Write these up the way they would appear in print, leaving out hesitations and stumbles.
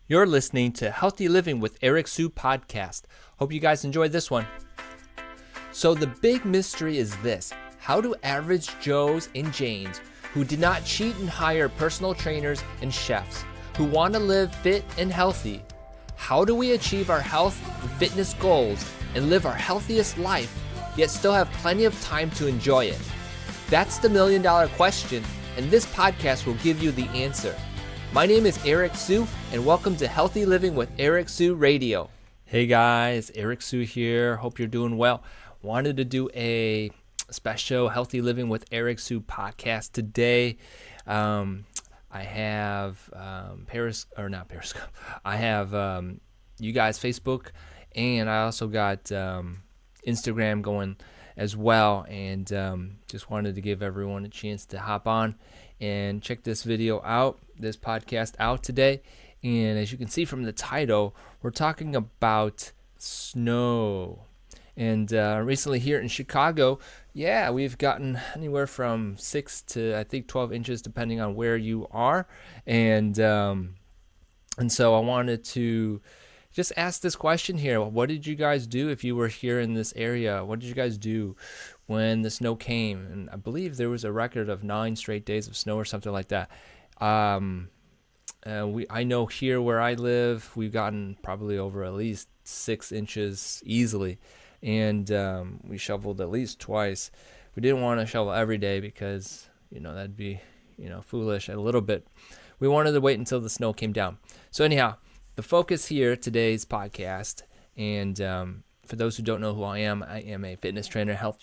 You're listening to Healthy Living with Eric Sue podcast. Hope you guys enjoyed this one. So the big mystery is this: how do average Joes and Janes who did not cheat and hire personal trainers and chefs, who want to live fit and healthy, how do we achieve our health and fitness goals and live our healthiest life, yet still have plenty of time to enjoy it? That's the million-dollar question, and this podcast will give you the answer. My name is Eric Sue, and welcome to Healthy Living with Eric Sue Radio. Hey guys, Eric Sue here. Hope you're doing well. Wanted to do a special Healthy Living with Eric Sue podcast today. I have Periscope. I have you guys Facebook, and I also got Instagram going as well. And just wanted to give everyone a chance to hop on and check this podcast out today. And as you can see from the title, we're talking about snow. And recently here in Chicago, we've gotten anywhere from 6 to I think 12 inches depending on where you are. And so I wanted to just ask this question here. What did you guys do if you were here in this area? What did you guys do when the snow came? And I believe there was a record of 9 straight days of snow or something like that. I know here where I live, we've gotten probably over at least 6 inches easily. And we shoveled at least twice. We didn't want to shovel every day because, that'd be, foolish a little bit. We wanted to wait until the snow came down. So anyhow, the focus here, today's podcast, and for those who don't know who I am a fitness trainer, health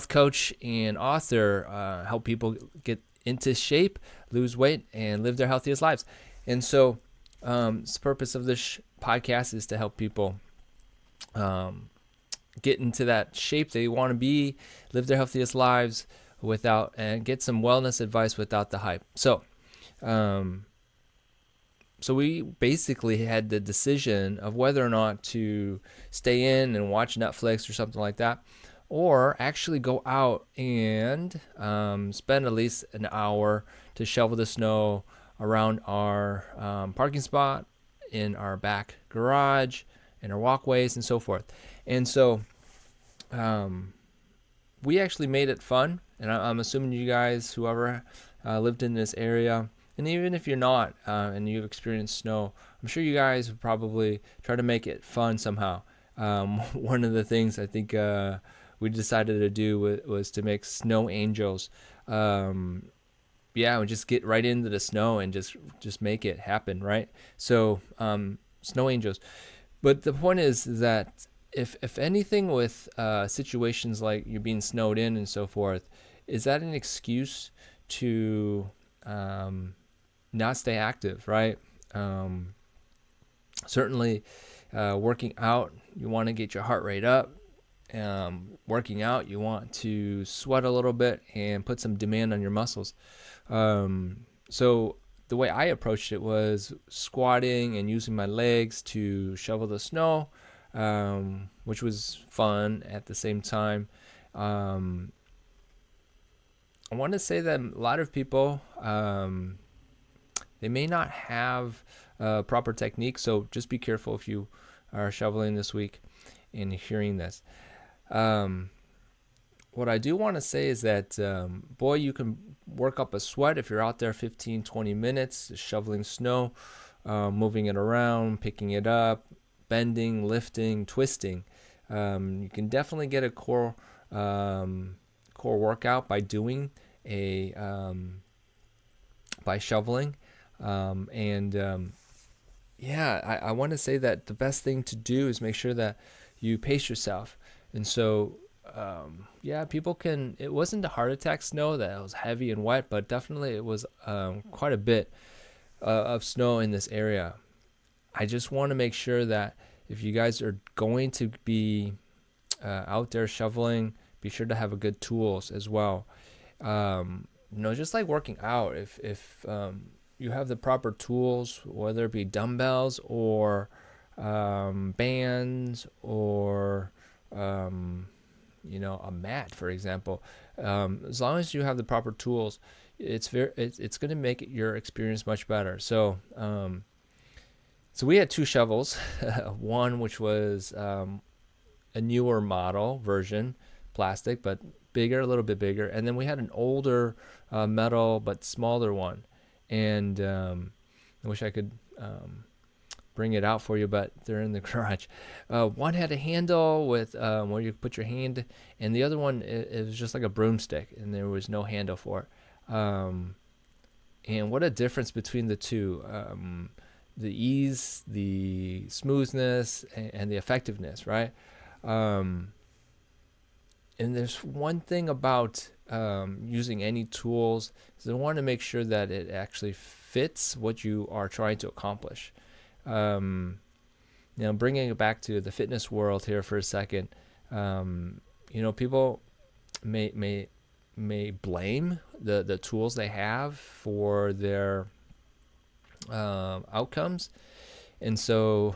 coach, and author. Help people get into shape, lose weight, and live their healthiest lives. And so the purpose of this podcast is to help people get into that shape they want to be, live their healthiest lives and get some wellness advice without the hype. So we basically had the decision of whether or not to stay in and watch Netflix or something like that, or actually go out and spend at least an hour to shovel the snow around our parking spot, in our back garage, in our walkways, and so forth. And so we actually made it fun, and I'm assuming you guys, whoever lived in this area, and even if you're not and you've experienced snow, I'm sure you guys would probably try to make it fun somehow. One of the things I think we decided to do was to make snow angels. We just get right into the snow and just make it happen, right? So snow angels. But the point is that if anything with situations like you're being snowed in and so forth, is that an excuse to not stay active, right? Certainly working out, you want to get your heart rate up. Working out, you want to sweat a little bit and put some demand on your muscles. So the way I approached it was squatting and using my legs to shovel the snow, which was fun at the same time. I want to say that a lot of people, they may not have proper technique, so just be careful if you are shoveling this week and hearing this. What I do want to say is that, you can work up a sweat if you're out there 15, 20 minutes shoveling snow, moving it around, picking it up, bending, lifting, twisting. You can definitely get a core workout by doing by shoveling. I want to say that the best thing to do is make sure that you pace yourself. And so, people it wasn't a heart attack snow that was heavy and wet, but definitely it was quite a bit of snow in this area. I just want to make sure that if you guys are going to be out there shoveling, be sure to have a good tools as well. Just like working out, if you have the proper tools, whether it be dumbbells or bands or a mat, for example, as long as you have the proper tools, it's going to make your experience much better. So So we had two shovels, one which was a newer model version, plastic, but bigger, a little bit bigger. And then we had an older metal, but smaller one. And I wish I could bring it out for you, but they're in the garage. One had a handle with where you put your hand, and the other one, it was just like a broomstick, and there was no handle for it. And what a difference between the two. The ease, the smoothness, and the effectiveness, right? And there's one thing about using any tools is I want to make sure that it actually fits what you are trying to accomplish. Bringing it back to the fitness world here for a second, people may blame the tools they have for their outcomes, and so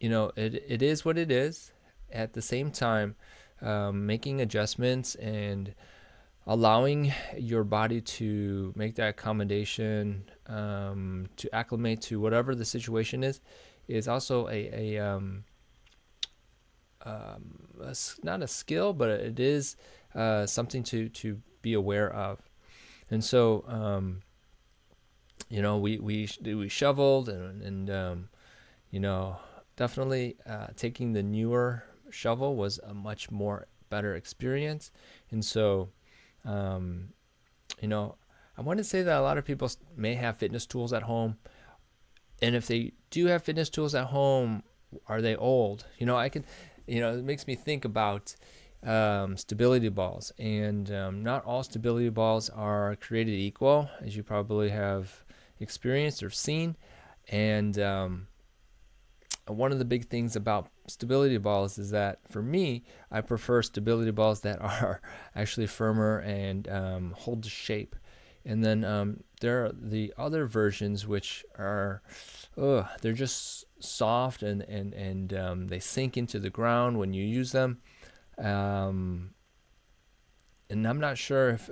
it is what it is. At the same time, making adjustments and allowing your body to make that accommodation, to acclimate to whatever the situation is also not a skill, but it is something to be aware of. And so we shoveled and definitely taking the newer shovel was a much more better experience. And so I want to say that a lot of people may have fitness tools at home, and if they do have fitness tools at home, are they old? It makes me think about stability balls, and not all stability balls are created equal, as you probably have experienced or seen. And one of the big things about stability balls is that, for me, I prefer stability balls that are actually firmer and hold the shape. And then there are the other versions which are, they're just soft and they sink into the ground when you use them. And I'm not sure if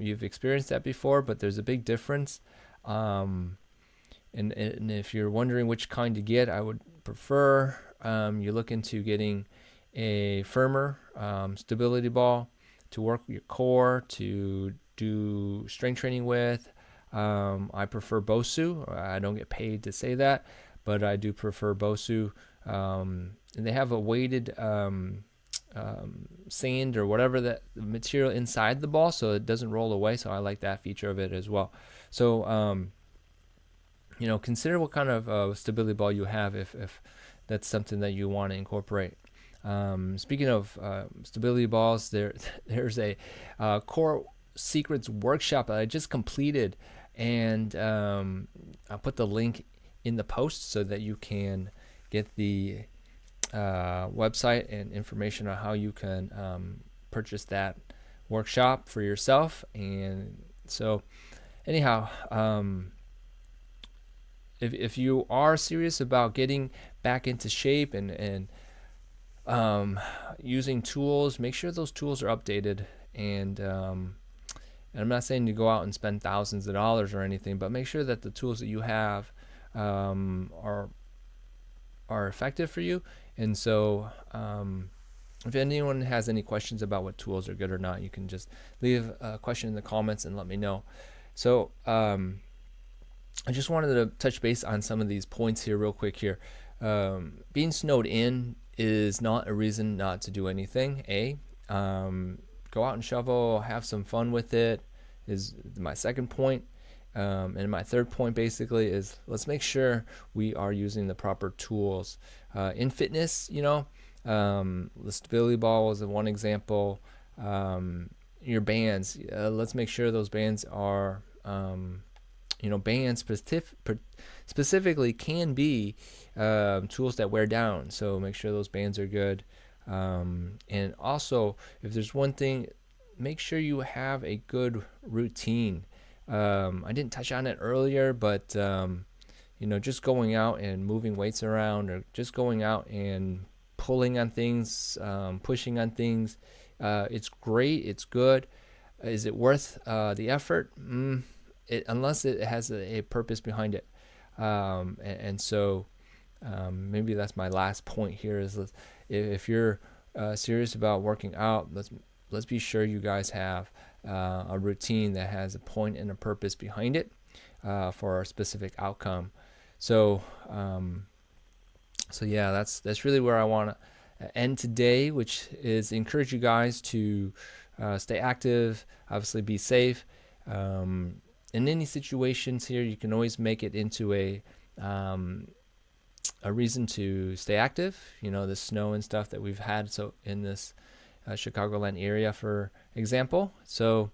you've experienced that before, but there's a big difference. And if you're wondering which kind to get, I would prefer you look into getting a firmer stability ball to work your core, to do strength training with. I prefer Bosu. I don't get paid to say that, but I do prefer Bosu. And they have a weighted sand or whatever that material inside the ball, so it doesn't roll away. So I like that feature of it as well. So consider what kind of stability ball you have if that's something that you want to incorporate. Speaking of stability balls, there's a Core Secrets workshop that I just completed, and I'll put the link in the post so that you can get the website and information on how you can purchase that workshop for yourself. And so anyhow, if you are serious about getting back into shape and using tools, make sure those tools are updated. And I'm not saying to go out and spend thousands of dollars or anything, but make sure that the tools that you have are effective for you. And so if anyone has any questions about what tools are good or not, you can just leave a question in the comments and let me know. So I just wanted to touch base on some of these points here real quick here. Being snowed in is not a reason not to do anything. Go out and shovel, have some fun with it is my second point. And my third point basically is, let's make sure we are using the proper tools. In fitness, the stability ball was one example. Your bands, let's make sure those bands are, bands specifically can be tools that wear down. So make sure those bands are good. And also, if there's one thing, make sure you have a good routine. I didn't touch on it earlier, but just going out and moving weights around, or just going out and pulling on things, pushing on things, it's great, it's good. Is it worth the effort? Unless it has a purpose behind it. And so maybe that's my last point here is, if you're serious about working out, let's be sure you guys have a routine that has a point and a purpose behind it for a specific outcome. So yeah, that's really where I want to end today, which is encourage you guys to stay active, obviously be safe. In any situations here, you can always make it into a reason to stay active. The snow and stuff that we've had in this Chicagoland area, for example. So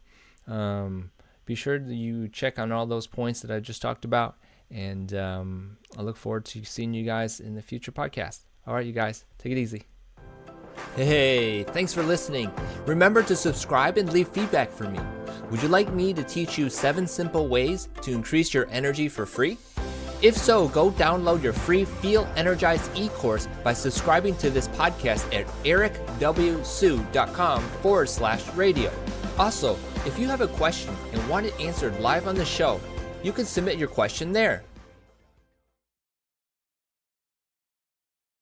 be sure that you check on all those points that I just talked about, and I look forward to seeing you guys in the future podcast. All right, you guys, take it easy. Hey, thanks for listening. Remember to subscribe and leave feedback for me. Would you like me to teach you 7 simple ways to increase your energy for free? If so, go download your free Feel Energized e-course by subscribing to this podcast at ericwsu.com/radio. Also, if you have a question and want it answered live on the show, you can submit your question there.